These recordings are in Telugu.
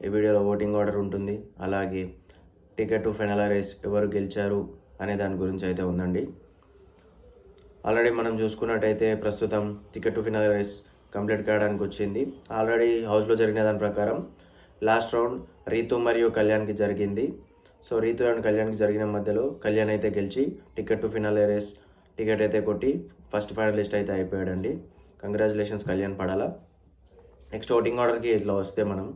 ఈ వీడియోలో ఓటింగ్ ఆర్డర్ ఉంటుంది. అలాగే టికెట్ టు ఫైనల్ రేస్ ఎవరు గెలిచారు అనే దాని గురించి అయితే ఉందండి. ఆల్రెడీ మనం చూసుకున్నట్టయితే ప్రస్తుతం ticket to final race complete కావడానికి వచ్చింది. ఆల్రెడీ హౌస్లో జరిగిన దాని ప్రకారం లాస్ట్ రౌండ్ రీతు మరియు కళ్యాణ్కి జరిగింది. సో రీతు అండ్ కళ్యాణ్కి జరిగిన మధ్యలో కళ్యాణ్ అయితే గెలిచి ticket to final race ticket అయితే కొట్టి ఫస్ట్ ఫైనలిస్ట్ అయితే అయిపోయాడండి. కంగ్రాచులేషన్స్ కళ్యాణ్ పడాలా. నెక్స్ట్ ఓటింగ్ ఆర్డర్కి ఇట్లా వస్తే మనం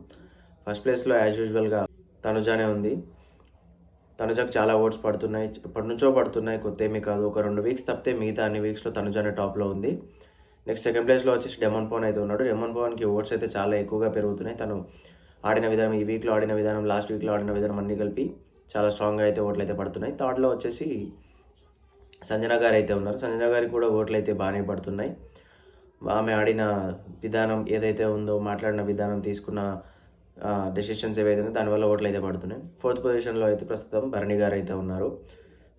ఫస్ట్ ప్లేస్లో యాజ్ యూజువల్గా తనుజానే ఉంది. తనుజకు చాలా ఓట్స్ పడుతున్నాయి, ఎప్పటి నుంచో పడుతున్నాయి, కొత్త ఏమీ కాదు. ఒక 2 వీక్స్ తప్పితే మిగతా అన్ని వీక్స్లో తనుజానే టాప్లో ఉంది. నెక్స్ట్ సెకండ్ ప్లేస్లో వచ్చేసి డెమన్ పవన్ అయితే ఉన్నాడు. డెమన్ పవన్కి ఓట్స్ అయితే చాలా ఎక్కువగా పెరుగుతున్నాయి. తను ఆడిన విధానం, ఈ వీక్లో ఆడిన విధానం, లాస్ట్ వీక్లో ఆడిన విధానం అన్నీ కలిపి చాలా స్ట్రాంగ్గా అయితే ఓట్లు అయితే పడుతున్నాయి. థర్డ్లో వచ్చేసి సంజన గారు అయితే ఉన్నారు. సంజన గారికి కూడా ఓట్లు అయితే బాగానే పడుతున్నాయి. ఆమె ఆడిన విధానం ఏదైతే ఉందో, మాట్లాడిన విధానం, తీసుకున్న డెసిషన్స్ ఏవైతే దానివల్ల ఓట్లు అయితే పడుతున్నాయి. ఫోర్త్ పొజిషన్లో అయితే ప్రస్తుతం భరణి గారు అయితే ఉన్నారు.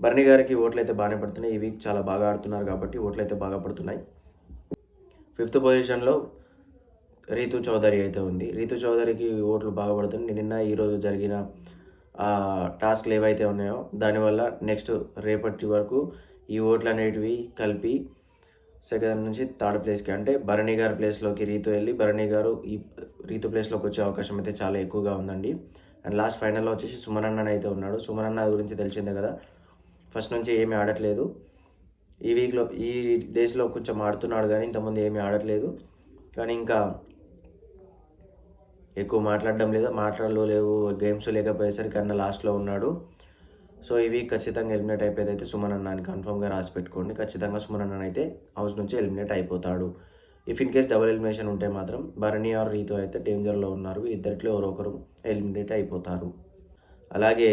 భరణి గారికి ఓట్లు అయితే బాగానే పడుతున్నాయి. ఈ వీక్ చాలా బాగా ఆడుతున్నారు కాబట్టి ఓట్లు అయితే బాగా పడుతున్నాయి. ఫిఫ్త్ పొజిషన్లో రీతు చౌదరి అయితే ఉంది. రీతు చౌదరికి ఓట్లు బాగా పడుతున్నాయి. నిన్న ఈరోజు జరిగిన టాస్క్లు ఏవైతే ఉన్నాయో దానివల్ల నెక్స్ట్ రేపటి వరకు ఈ ఓట్లు అనేటివి కలిపి సెకండ్ నుంచి థర్డ్ ప్లేస్కి, అంటే భరణి గారి ప్లేస్లోకి రీతు వెళ్ళి భరణి గారు ఈ రీతు ప్లేస్లోకి వచ్చే అవకాశం అయితే చాలా ఎక్కువగా ఉందండి. అండ్ లాస్ట్ ఫైనల్లో వచ్చేసి సుమన్ అన్న అయితే ఉన్నాడు. సుమన్ అన్న గురించి తెలిసిందే కదా, ఫస్ట్ నుంచి ఏమీ ఆడట్లేదు. ఈ వీక్లో ఈ డేస్లో కొంచెం ఆడుతున్నాడు కానీ ఇంతకుముందు ఏమీ ఆడట్లేదు. కానీ ఇంకా ఎక్కువ మాట్లాడడం లేదు, మాట్లాడలో లేవు, గేమ్స్ లేకపోయేసరికి అన్న లాస్ట్లో ఉన్నాడు. సో ఈ వీక్ ఖచ్చితంగా ఎలిమినేట్ అయిపోయేది అయితే సుమన్ అన్న అని కన్ఫర్మ్గా రాసి పెట్టుకోండి. ఖచ్చితంగా సుమన్ అన్న అయితే హౌస్ నుంచి ఎలిమినేట్ అయిపోతాడు. If in case double elimination ఉంటే మాత్రం భరణి ఆర్ రీతు అయితే డేంజర్లో ఉన్నారు. ఇద్దరిలో ఎవరో ఒకరు ఎలిమినేట్ అయిపోతారు. అలాగే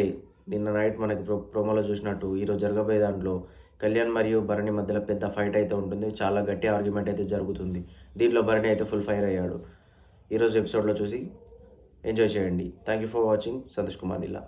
నిన్న నైట్ మనకి ప్రోమోలో చూసినట్టు ఈరోజు జరగబోయే దాంట్లో కళ్యాణ్ మరియు భరణి మధ్యలో పెద్ద ఫైట్ అయితే ఉంటుంది. చాలా గట్టి ఆర్గ్యుమెంట్ అయితే జరుగుతుంది. దీంట్లో భరణి అయితే ఫుల్ ఫైర్ అయ్యాడు. ఈరోజు ఎపిసోడ్లో చూసి ఎంజాయ్ చేయండి. Thank you for watching. Santosh Kumar Neela.